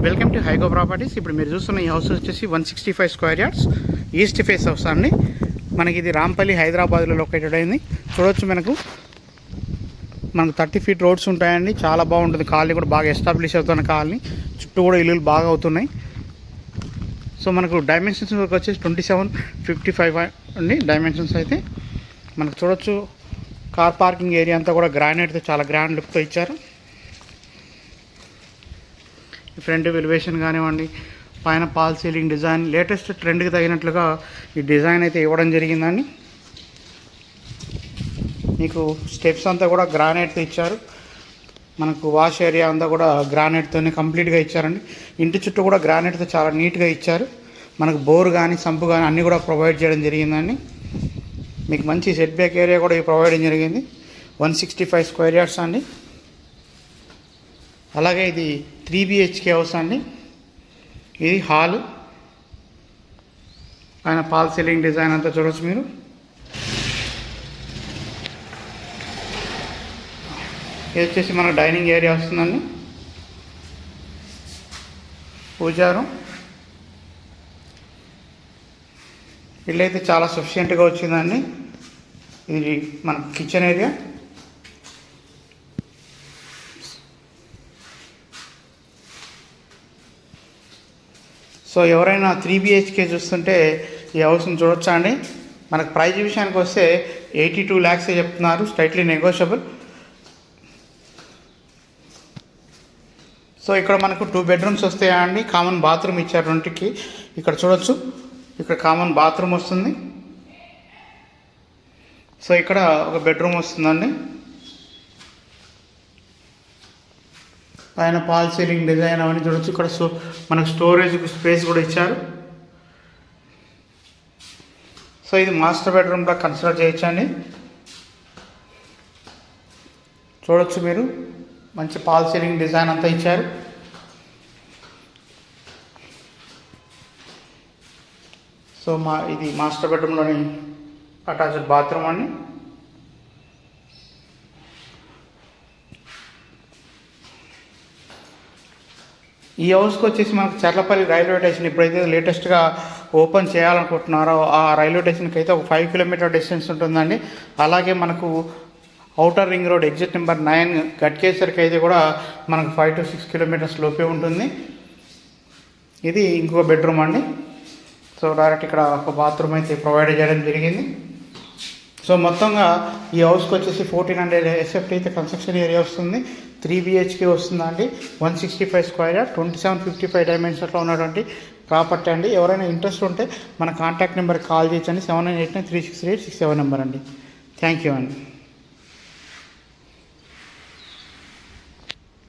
Welcome to హైగో properties. ఇప్పుడు మీరు చూస్తున్న ఈ హౌస్ వచ్చేసి 165 square yards east face house అండి. మనకి ఇది రాంపల్లి హైదరాబాద్లో లొకేటెడ్ అయింది. చూడవచ్చు మనకు 30 ఫీట్ రోడ్స్ ఉంటాయండి. చాలా బాగుంటుంది. కాలనీ కూడా బాగా ఎస్టాబ్లిష్ అవుతున్న కాలనీ, చుట్టూ కూడా ఇల్లులు బాగా అవుతున్నాయి. సో మనకు డైమెన్షన్స్ వచ్చేసి 27-55 అండి డైమెన్షన్స్ అయితే. మనకు చూడొచ్చు కార్ పార్కింగ్ ఏరియా అంతా కూడా గ్రానైట్తో చాలా గ్రాండ్ లుక్తో ఇచ్చారు. ఫ్రంట్ ఎలివేషన్ కానివ్వండి, పైన పాల్ సీలింగ్ డిజైన్ లేటెస్ట్ ట్రెండ్కి తగినట్లుగా ఈ డిజైన్ అయితే ఇవ్వడం జరిగిందండి. మీకు స్టెప్స్ అంతా కూడా గ్రానైట్తో ఇచ్చారు. మనకు వాష్ ఏరియా అంతా కూడా గ్రానైట్తోనే కంప్లీట్గా ఇచ్చారండి. ఇంటి చుట్టూ కూడా గ్రానైట్తో చాలా నీట్గా ఇచ్చారు. మనకు బోర్ కానీ సంపు కానీ అన్నీ కూడా ప్రొవైడ్ చేయడం జరిగిందండి. మీకు మంచి సెట్ బ్యాక్ ఏరియా కూడా ప్రొవైడ్ చేయడం జరిగింది. 165 స్క్వేర్ యార్డ్స్ అండి. అలాగే ఇది 3 BHK హౌస్ అండి. ఇది హాల్, ఆయన పాల్ సీలింగ్ డిజైన్ అంతా చూడవచ్చు మీరు. ఇది వచ్చేసి మన డైనింగ్ ఏరియా వస్తుందండి. పూజారం ఇల్లు అయితే చాలా సఫిషియెంట్గా వచ్చిందండి. ఇది మన కిచెన్ ఏరియా. సో ఎవరైనా 3 BHK చూస్తుంటే ఈ హౌస్ని చూడొచ్చా అండి. మనకు ప్రైజ్ విషయానికి వస్తే 82 lakhs చెప్తున్నారు, స్లైట్లీ నెగోషియబుల్. సో ఇక్కడ మనకు 2 bedrooms వస్తాయా అండి. కామన్ బాత్రూమ్ ఇచ్చారు రెండుకి. ఇక్కడ చూడొచ్చు, ఇక్కడ కామన్ బాత్రూమ్ వస్తుంది. సో ఇక్కడ ఒక బెడ్రూమ్ వస్తుందండి. పైన పాల్ సీలింగ్ డిజైన్ అవన్నీ చూడొచ్చు. ఇక్కడ మనకు స్టోరేజ్ స్పేస్ కూడా ఇచ్చారు. సో ఇది మాస్టర్ బెడ్రూమ్గా కన్సిడర్ చేయొచ్చండి. చూడొచ్చు మీరు, మంచి పాల్ సీలింగ్ డిజైన్ అంతా ఇచ్చారు. సో ఇది మాస్టర్ బెడ్రూమ్లోని అటాచ్డ్ బాత్రూమ్ అండి. ఈ హౌస్కి వచ్చేసి మనకు చర్లపల్లి రైల్వే స్టేషన్ ఇప్పుడైతే లేటెస్ట్గా ఓపెన్ చేయాలనుకుంటున్నారో ఆ రైల్వే స్టేషన్కి అయితే ఒక 5 kilometer డిస్టెన్స్ ఉంటుందండి. అలాగే మనకు outer ring road exit number 9 గట్కేసరికి అయితే కూడా మనకు 5 to 6 kilometers లోపే ఉంటుంది. ఇది ఇంకొక బెడ్రూమ్ అండి. సో డైరెక్ట్ ఇక్కడ ఒక బాత్రూమ్ అయితే ప్రొవైడ్ చేయడం జరిగింది. సో మొత్తంగా ఈ హౌస్కి వచ్చేసి 1400 SFT అయితే కన్స్ట్రక్షన్ ఏరియా వస్తుంది. 3 BHK వస్తుందండి. 165 స్క్వేర్ యార్డ్, 27-55 డైమెన్షన్స్లో ఉన్నటువంటి ప్రాపర్టీ అండి. ఎవరైనా ఇంట్రెస్ట్ ఉంటే మన కాంటాక్ట్ నెంబర్కి కాల్ చేయొచ్చండి. 7989363867 నెంబర్ అండి. థ్యాంక్ యూ అండి.